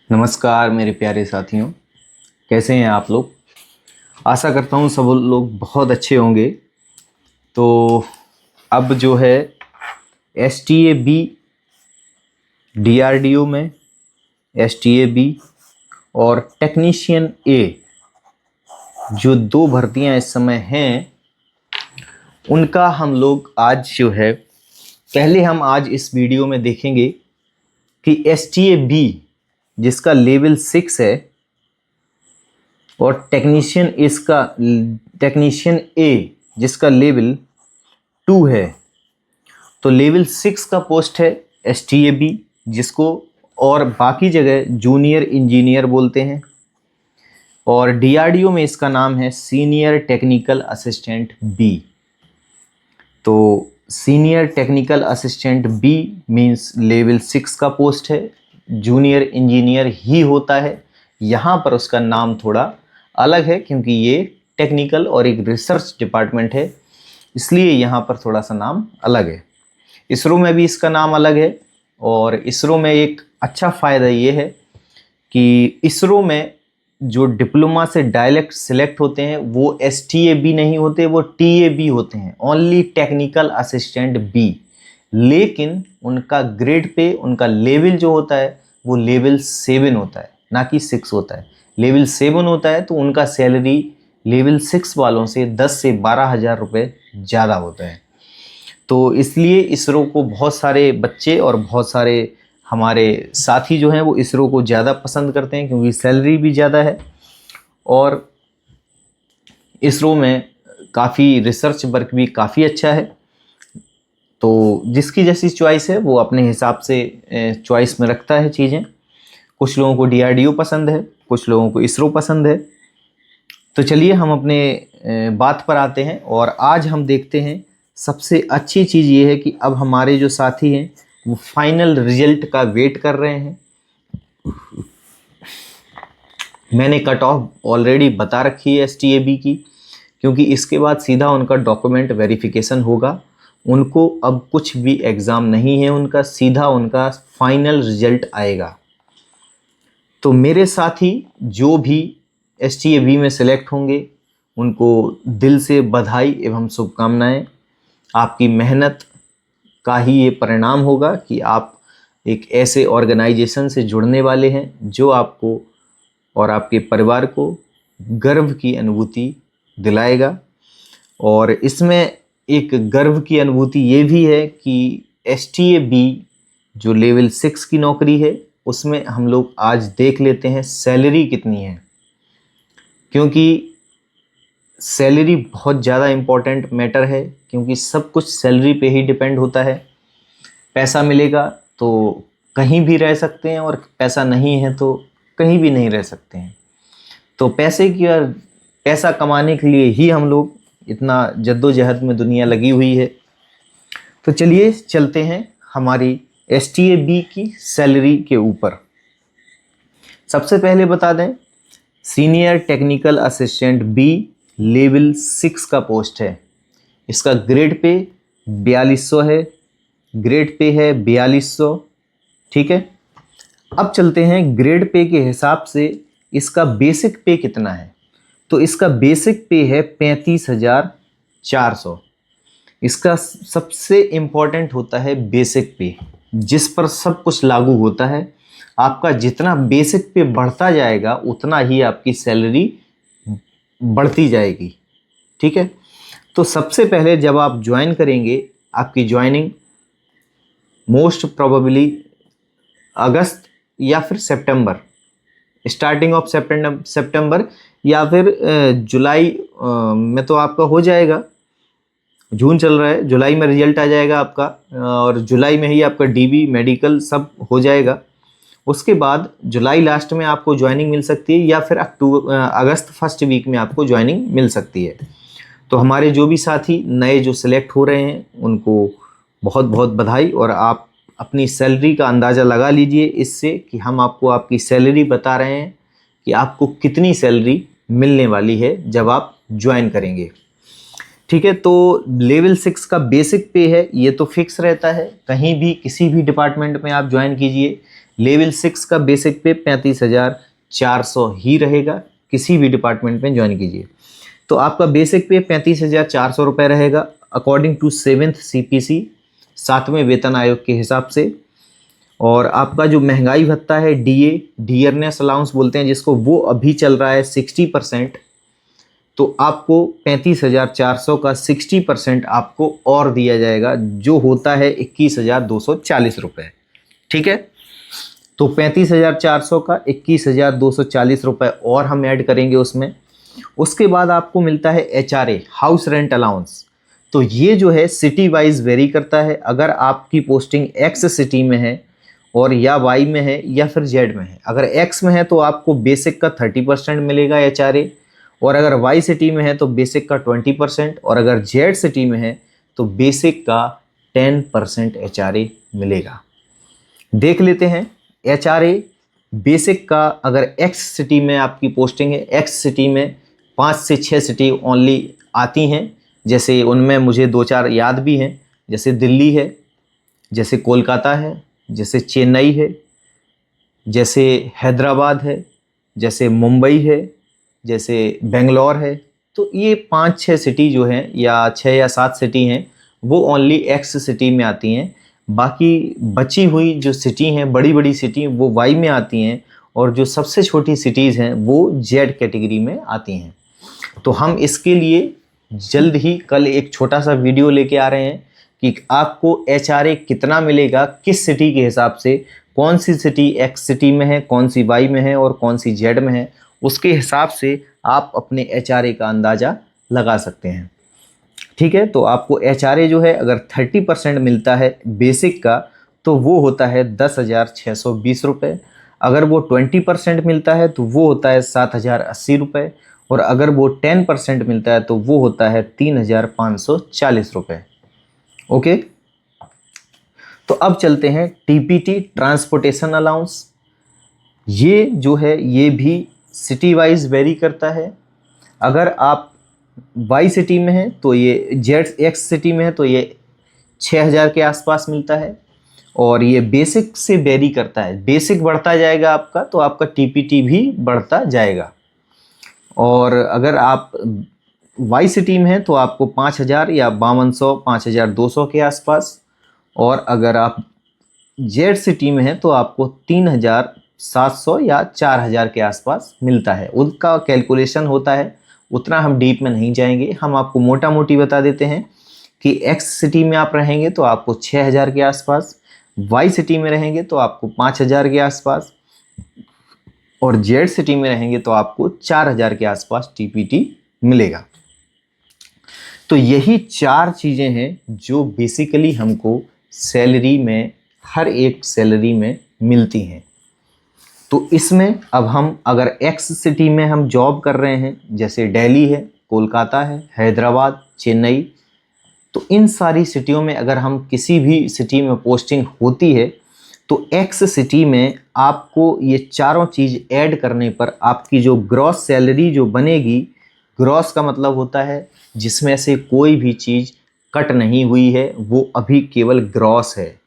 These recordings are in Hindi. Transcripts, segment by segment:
नमस्कार मेरे प्यारे साथियों, कैसे हैं आप लोग। आशा करता हूँ सब लोग बहुत अच्छे होंगे। तो अब जो है STAB DRDO में STAB और टेक्नीशियन ए जो दो भर्तियां इस समय हैं, उनका हम लोग आज जो है पहले हम आज इस वीडियो में देखेंगे कि STAB जिसका लेवल 6 है और टेक्नीशियन ए जिसका लेवल 2 है। तो लेवल 6 का पोस्ट है STAB, जिसको और बाकी जगह जूनियर इंजीनियर बोलते हैं, और DRDO में इसका नाम है सीनियर टेक्निकल असिस्टेंट बी। तो senior technical assistant B means level 6 का पोस्ट है, जूनियर इंजीनियर ही होता है। यहाँ पर उसका नाम थोड़ा अलग है क्योंकि ये टेक्निकल और एक रिसर्च डिपार्टमेंट है, इसलिए यहाँ पर थोड़ा सा नाम अलग है। इसरो में भी इसका नाम अलग है, और इसरो में एक अच्छा फ़ायदा ये है कि इसरो में जो डिप्लोमा से डायरेक्ट सिलेक्ट होते हैं वो STAB नहीं होते, वो TAB होते हैं, ओनली टेक्निकल असिस्टेंट बी। लेकिन उनका ग्रेड पे उनका लेवल जो होता है वो लेवल 7 होता है, ना कि 6 होता है। लेवल 7 होता है तो उनका सैलरी लेवल 6 वालों से 10 से 12,000 रुपये ज़्यादा होता है। तो इसलिए इसरो को बहुत सारे बच्चे और बहुत सारे हमारे साथी जो हैं वो इसरो को ज़्यादा पसंद करते हैं क्योंकि सैलरी भी ज़्यादा है, और इसरो में काफ़ी रिसर्च वर्क भी काफ़ी अच्छा है। तो जिसकी जैसी चॉइस है वो अपने हिसाब से चॉइस में रखता है चीज़ें। कुछ लोगों को DRDO पसंद है, कुछ लोगों को इसरो पसंद है। तो चलिए हम अपने बात पर आते हैं, और आज हम देखते हैं सबसे अच्छी चीज़ ये है कि अब हमारे जो साथी हैं वो फाइनल रिजल्ट का वेट कर रहे हैं। मैंने कट ऑफ ऑलरेडी बता रखी है STAB की, क्योंकि इसके बाद सीधा उनका डॉक्यूमेंट वेरिफिकेशन होगा। उनको अब कुछ भी एग्ज़ाम नहीं है, उनका सीधा उनका फाइनल रिजल्ट आएगा। तो मेरे साथी जो भी STAB में सेलेक्ट होंगे उनको दिल से बधाई एवं शुभकामनाएं। आपकी मेहनत का ही ये परिणाम होगा कि आप एक ऐसे ऑर्गेनाइजेशन से जुड़ने वाले हैं जो आपको और आपके परिवार को गर्व की अनुभूति दिलाएगा। और इसमें एक गर्व की अनुभूति ये भी है कि STAB जो लेवल 6 की नौकरी है उसमें हम लोग आज देख लेते हैं सैलरी कितनी है, क्योंकि सैलरी बहुत ज़्यादा इम्पॉर्टेंट मैटर है, क्योंकि सब कुछ सैलरी पे ही डिपेंड होता है। पैसा मिलेगा तो कहीं भी रह सकते हैं, और पैसा नहीं है तो कहीं भी नहीं रह सकते हैं। तो पैसा कमाने के लिए ही हम लोग इतना जद्दोजहद में दुनिया लगी हुई है। तो चलिए चलते हैं हमारी STAB की सैलरी के ऊपर। सबसे पहले बता दें, senior technical assistant B level 6 का पोस्ट है। इसका ग्रेड पे 4200 है, ग्रेड पे है 4200। ठीक है, अब चलते हैं ग्रेड पे के हिसाब से इसका बेसिक पे कितना है। तो इसका बेसिक पे है 35,400। इसका सबसे इम्पॉर्टेंट होता है बेसिक पे, जिस पर सब कुछ लागू होता है। आपका जितना बेसिक पे बढ़ता जाएगा उतना ही आपकी सैलरी बढ़ती जाएगी। ठीक है, तो सबसे पहले जब आप ज्वाइन करेंगे, आपकी ज्वाइनिंग मोस्ट प्रोबेबली अगस्त या फिर सितंबर, स्टार्टिंग ऑफ सितंबर या फिर जुलाई में तो आपका हो जाएगा। जून चल रहा है, जुलाई में रिजल्ट आ जाएगा आपका, और जुलाई में ही आपका DB मेडिकल सब हो जाएगा। उसके बाद जुलाई लास्ट में आपको ज्वाइनिंग मिल सकती है, या फिर अगस्त फर्स्ट वीक में आपको ज्वाइनिंग मिल सकती है। तो हमारे जो भी साथी नए जो सिलेक्ट हो रहे हैं उनको बहुत बहुत बधाई, और आप अपनी सैलरी का अंदाज़ा लगा लीजिए इससे कि हम आपको आपकी सैलरी बता रहे हैं कि आपको कितनी सैलरी मिलने वाली है जब आप ज्वाइन करेंगे। ठीक है, तो लेवल 6 का बेसिक पे है, ये तो फिक्स रहता है। कहीं भी किसी भी डिपार्टमेंट में आप ज्वाइन कीजिए, लेवल 6 का बेसिक पे 35,400 ही रहेगा। किसी भी डिपार्टमेंट में ज्वाइन कीजिए तो आपका बेसिक पे 35,400 रुपये रहेगा अकॉर्डिंग टू 7th CPC, 7वें वेतन आयोग के हिसाब से। और आपका जो महंगाई भत्ता है DA, डियरनेस अलाउंस बोलते हैं जिसको, वो अभी चल रहा है 60%। तो आपको 35,400 का 60% आपको और दिया जाएगा, जो होता है 21,240 रुपये। ठीक है, तो 35,400 का 21,240 रुपये और हम ऐड करेंगे उसमें। उसके बाद आपको मिलता है HRA, हाउस रेंट अलाउंस। तो ये जो है सिटी वाइज वेरी करता है। अगर आपकी पोस्टिंग X सिटी में है और या Y में है या फिर Z में है, अगर X में है तो आपको बेसिक का 30% मिलेगा HRA, और अगर Y सिटी में है तो बेसिक का 20%, और अगर Z सिटी में है तो बेसिक का 10% HRA मिलेगा। देख लेते हैं HRA बेसिक का। अगर X सिटी में आपकी पोस्टिंग है, X सिटी में 5 से 6 सिटी ओनली आती हैं, जैसे उनमें मुझे 2-4 याद भी हैं, जैसे दिल्ली है, जैसे कोलकाता है, जैसे चेन्नई है, जैसे हैदराबाद है, जैसे मुंबई है, जैसे बेंगलोर है। तो ये 5-6 सिटी जो हैं, या 6 या 7 सिटी हैं, वो ओनली X सिटी में आती हैं। बाकी बची हुई जो सिटी हैं, बड़ी बड़ी सिटी, वो Y में आती हैं, और जो सबसे छोटी सिटीज़ हैं वो Z कैटेगरी में आती हैं। तो हम इसके लिए जल्द ही कल एक छोटा सा वीडियो लेके आ रहे हैं कि आपको HRA कितना मिलेगा, किस सिटी के हिसाब से, कौन सी सिटी X सिटी में है, कौन सी Y में है और कौन सी Z में है, उसके हिसाब से आप अपने HRA का अंदाज़ा लगा सकते हैं। ठीक है, तो आपको HRA जो है अगर 30% मिलता है बेसिक का तो वो होता है 10,620 रुपये। अगर वो 20% मिलता है तो वो होता है 7,080 रुपये, और अगर वो 10% मिलता है तो वो होता है 3,540 रुपये। ओके, तो अब चलते हैं TPT, ट्रांसपोर्टेशन अलाउंस। ये जो है ये भी सिटी वाइज वेरी करता है। अगर आप Y सिटी में है तो ये, ZX सिटी में है तो ये 6,000 के आसपास मिलता है, और ये बेसिक से वेरी करता है। बेसिक बढ़ता जाएगा आपका तो आपका TPT भी बढ़ता जाएगा। और अगर आप Y सिटी में हैं तो आपको 5,000 या 5200, 5,200 के आसपास, और अगर आप Z सिटी में हैं तो आपको 3,700 या 4,000 के आसपास मिलता है। उनका कैलकुलेशन होता है, उतना हम डीप में नहीं जाएंगे। हम आपको मोटा मोटी बता देते हैं कि X सिटी में आप रहेंगे तो आपको 6,000 के आसपास, Y सिटी में रहेंगे तो आपको 5,000 के आसपास, और Z सिटी में रहेंगे तो आपको 4,000 के आसपास TPT मिलेगा। तो यही 4 चीज़ें हैं जो बेसिकली हमको सैलरी में, हर एक सैलरी में मिलती हैं। तो इसमें अब हम अगर X सिटी में हम जॉब कर रहे हैं, जैसे दिल्ली है, कोलकाता है, हैदराबाद, चेन्नई, तो इन सारी सिटियों में अगर हम किसी भी सिटी में पोस्टिंग होती है तो X सिटी में आपको ये चारों चीज़ ऐड करने पर आपकी जो ग्रॉस सैलरी जो बनेगी, ग्रॉस का मतलब होता है जिसमें से कोई भी चीज़ कट नहीं हुई है, वो अभी केवल ग्रॉस है।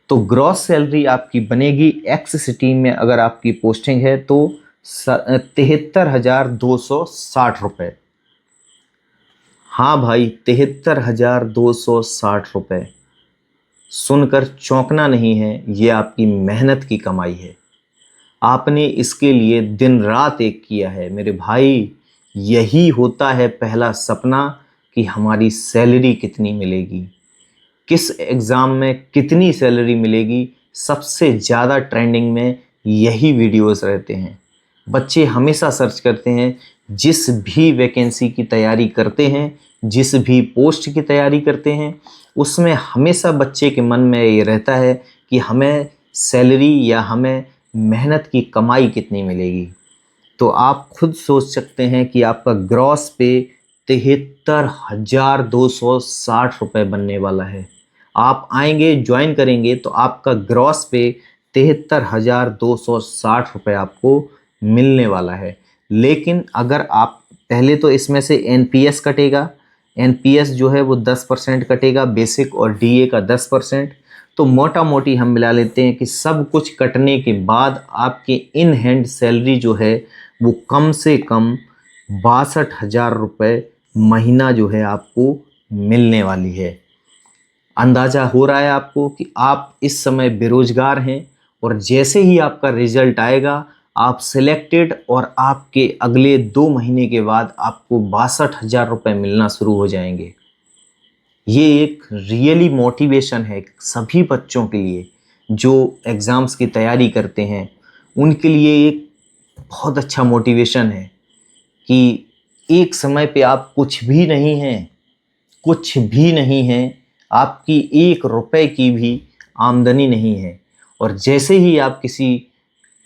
तो ग्रॉस सैलरी आपकी बनेगी X सिटी में अगर आपकी पोस्टिंग है तो 73,260 रुपये। हाँ भाई, 73,260 रुपये। सुनकर चौंकना नहीं है, ये आपकी मेहनत की कमाई है। आपने इसके लिए दिन रात एक किया है मेरे भाई। यही होता है पहला सपना कि हमारी सैलरी कितनी मिलेगी, किस एग्ज़ाम में कितनी सैलरी मिलेगी। सबसे ज़्यादा ट्रेंडिंग में यही वीडियोस रहते हैं। बच्चे हमेशा सर्च करते हैं, जिस भी वैकेंसी की तैयारी करते हैं, जिस भी पोस्ट की तैयारी करते हैं, उसमें हमेशा बच्चे के मन में ये रहता है कि हमें सैलरी या हमें मेहनत की कमाई कितनी मिलेगी। तो आप खुद सोच सकते हैं कि आपका ग्रॉस पे 73,260 रुपये बनने वाला है। आप आएंगे, ज्वाइन करेंगे तो आपका ग्रॉस पे 73,260 रुपये आपको मिलने वाला है। लेकिन अगर आप पहले तो इसमें से NPS कटेगा, NPS जो है वो 10% कटेगा, बेसिक और DA का 10%। तो मोटा मोटी हम मिला लेते हैं कि सब कुछ कटने के बाद आपके इन हैंड सैलरी जो है वो कम से कम 62,000 रुपये महीना जो है आपको मिलने वाली है। अंदाज़ा हो रहा है आपको कि आप इस समय बेरोजगार हैं, और जैसे ही आपका रिजल्ट आएगा आप सिलेक्टेड, और आपके अगले 2 महीने के बाद आपको 62,000 रुपये मिलना शुरू हो जाएंगे। ये एक रियली मोटिवेशन है सभी बच्चों के लिए जो एग्ज़ाम्स की तैयारी करते हैं, उनके लिए एक बहुत अच्छा मोटिवेशन है कि एक समय पे आप कुछ भी नहीं हैं, कुछ भी नहीं हैं, आपकी 1 रुपए की भी आमदनी नहीं है, और जैसे ही आप किसी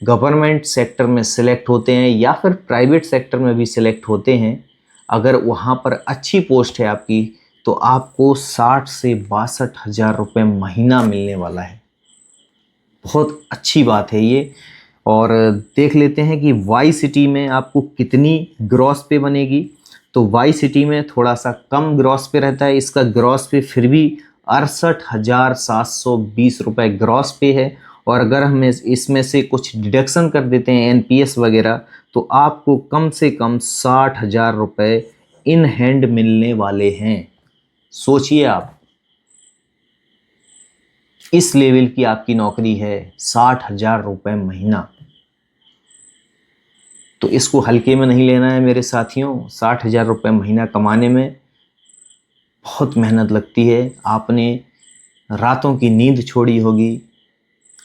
गवर्नमेंट सेक्टर में सिलेक्ट होते हैं या फिर प्राइवेट सेक्टर में भी सिलेक्ट होते हैं, अगर वहाँ पर अच्छी पोस्ट है आपकी, तो आपको 60 से 62,000 रुपये महीना मिलने वाला है। बहुत अच्छी बात है ये। और देख लेते हैं कि वाई सिटी में आपको कितनी ग्रॉस पे बनेगी। तो वाई सिटी में थोड़ा सा कम ग्रॉस पे रहता है, इसका ग्रॉस पे फिर भी 68,720 रुपये ग्रॉस पे है। और अगर हम इसमें से कुछ डिडक्शन कर देते हैं एनपीएस वगैरह, तो आपको कम से कम 60,000 रुपये इन हैंड मिलने वाले हैं। सोचिए आप, इस लेवल की आपकी नौकरी है, 60,000 रुपये महीना। तो इसको हल्के में नहीं लेना है मेरे साथियों। 60,000 रुपये महीना कमाने में बहुत मेहनत लगती है। आपने रातों की नींद छोड़ी होगी,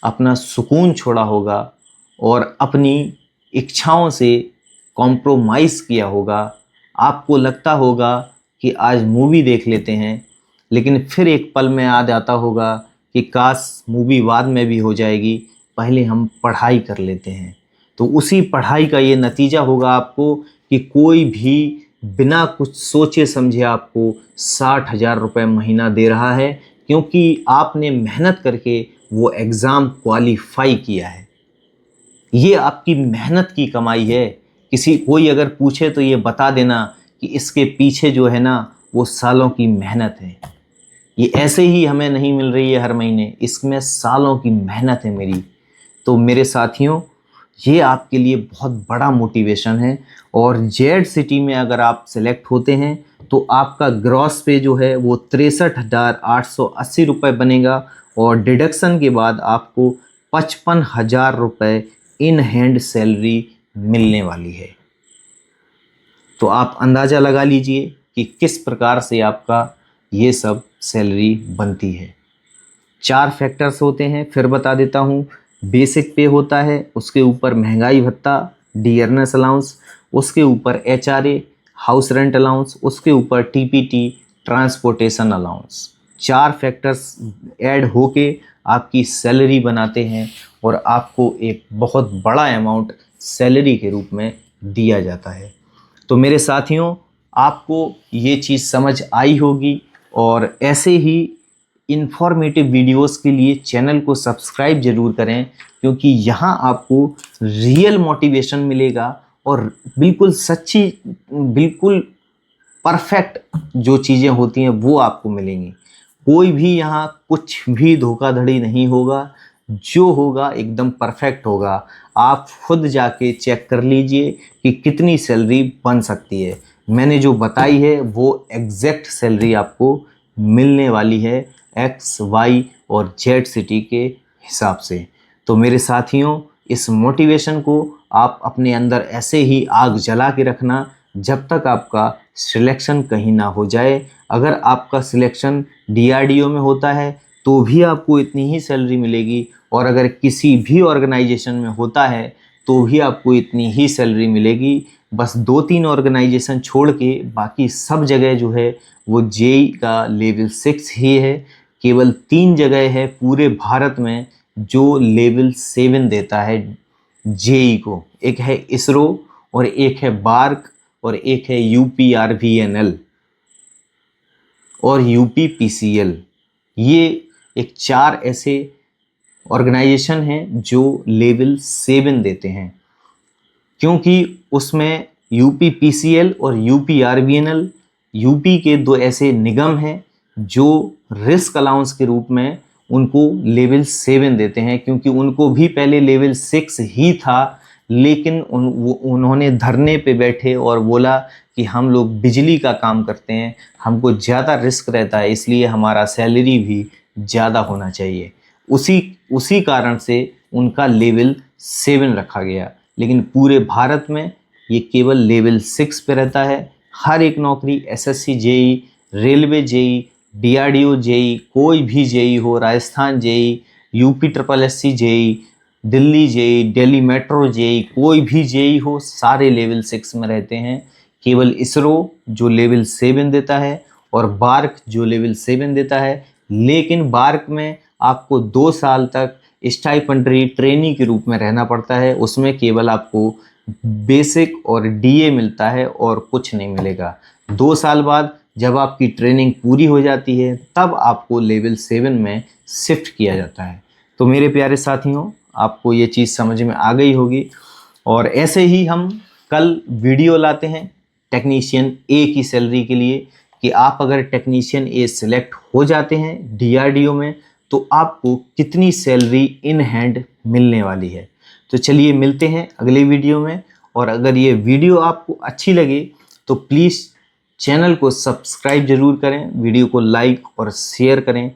अपना सुकून छोड़ा होगा, और अपनी इच्छाओं से कॉम्प्रोमाइज़ किया होगा। आपको लगता होगा कि आज मूवी देख लेते हैं, लेकिन फिर एक पल में याद आता होगा कि काश मूवी बाद में भी हो जाएगी, पहले हम पढ़ाई कर लेते हैं। तो उसी पढ़ाई का ये नतीजा होगा आपको कि कोई भी बिना कुछ सोचे समझे आपको 60,000 रुपये महीना दे रहा है, क्योंकि आपने मेहनत करके वो एग्ज़ाम क्वालिफाई किया है। ये आपकी मेहनत की कमाई है। कोई अगर पूछे तो ये बता देना कि इसके पीछे जो है ना वो सालों की मेहनत है। ये ऐसे ही हमें नहीं मिल रही है हर महीने, इसमें सालों की मेहनत है मेरी। तो मेरे साथियों, ये आपके लिए बहुत बड़ा मोटिवेशन है। और जेड सिटी में अगर आप सेलेक्ट होते हैं तो आपका ग्रॉस पे जो है वो 63,880 रुपये बनेगा, और डिडक्शन के बाद आपको 55,000 रुपये इन हैंड सैलरी मिलने वाली है। तो आप अंदाज़ा लगा लीजिए कि किस प्रकार से आपका ये सब सैलरी बनती है। 4 फैक्टर्स होते हैं, फिर बता देता हूँ। बेसिक पे होता है, उसके ऊपर महंगाई भत्ता, डियरनेस अलाउंस, उसके ऊपर एचआरए, हाउस रेंट अलाउंस, उसके ऊपर TPT, transportation allowance. 4 factors add होके आपकी सैलरी बनाते हैं, और आपको एक बहुत बड़ा अमाउंट सैलरी के रूप में दिया जाता है। तो मेरे साथियों, आपको ये चीज़ समझ आई होगी, और ऐसे ही इंफॉर्मेटिव वीडियोस के लिए चैनल को सब्सक्राइब ज़रूर करें, क्योंकि यहाँ आपको रियल मोटिवेशन मिलेगा, और बिल्कुल सच्ची, बिल्कुल परफेक्ट जो चीज़ें होती हैं वो आपको मिलेंगी। कोई भी यहाँ कुछ भी धोखाधड़ी नहीं होगा, जो होगा एकदम परफेक्ट होगा। आप खुद जाके चेक कर लीजिए कि कितनी सैलरी बन सकती है। मैंने जो बताई है वो एग्जैक्ट सैलरी आपको मिलने वाली है एक्स, वाई और जेड सिटी के हिसाब से। तो मेरे साथियों, इस मोटिवेशन को आप अपने अंदर ऐसे ही आग जला के रखना जब तक आपका सिलेक्शन कहीं ना हो जाए। अगर आपका सिलेक्शन डीआरडीओ में होता है तो भी आपको इतनी ही सैलरी मिलेगी, और अगर किसी भी ऑर्गेनाइजेशन में होता है तो भी आपको इतनी ही सैलरी मिलेगी। बस 2-3 ऑर्गेनाइजेशन छोड़ के बाकी सब जगह जो है वो जेई का लेवल 6 ही है। केवल 3 जगह है पूरे भारत में जो लेवल 7 देता है जेई को। एक है इसरो, और एक है बार्क, और एक है यूपीआरवीएनएल और यूपीपीसीएल। ये एक 4 ऐसे ऑर्गेनाइजेशन हैं जो लेवल 7 देते हैं, क्योंकि उसमें यूपीपीसीएल और यूपीआरवीएनएल यूपी के 2 ऐसे निगम हैं जो रिस्क अलाउंस के रूप में उनको लेवल 7 देते हैं, क्योंकि उनको भी पहले लेवल 6 ही था, लेकिन उन्होंने धरने पे बैठे और बोला कि हम लोग बिजली का काम करते हैं, हमको ज़्यादा रिस्क रहता है, इसलिए हमारा सैलरी भी ज़्यादा होना चाहिए। उसी कारण से उनका लेवल 7 रखा गया। लेकिन पूरे भारत में ये केवल लेवल 6 पे रहता है। हर एक नौकरी SSC JE, railway JE, DRDO JE, कोई भी जेई हो, Rajasthan JE, UP triple SC JE, Delhi JE, Delhi metro JE, कोई भी जेई हो, सारे लेवल 6 में रहते हैं। केवल इसरो जो लेवल 7 देता है और बार्क जो लेवल 7 देता है। लेकिन बार्क में आपको 2 साल तक स्टाइपेंडरी ट्रेनी के रूप में रहना पड़ता है, उसमें केवल आपको बेसिक और डीए मिलता है और कुछ नहीं मिलेगा। 2 साल बाद जब आपकी ट्रेनिंग पूरी हो जाती है तब आपको लेवल 7 में शिफ्ट किया जाता है। तो मेरे प्यारे साथियों, आपको ये चीज़ समझ में आ गई होगी। और ऐसे ही हम कल वीडियो लाते हैं टेक्नीशियन ए की सैलरी के लिए, कि आप अगर टेक्नीशियन ए सिलेक्ट हो जाते हैं डीआरडीओ में तो आपको कितनी सैलरी इन हैंड मिलने वाली है। तो चलिए मिलते हैं अगले वीडियो में। और अगर ये वीडियो आपको अच्छी लगे तो प्लीज़ चैनल को सब्सक्राइब जरूर करें, वीडियो को लाइक और शेयर करें।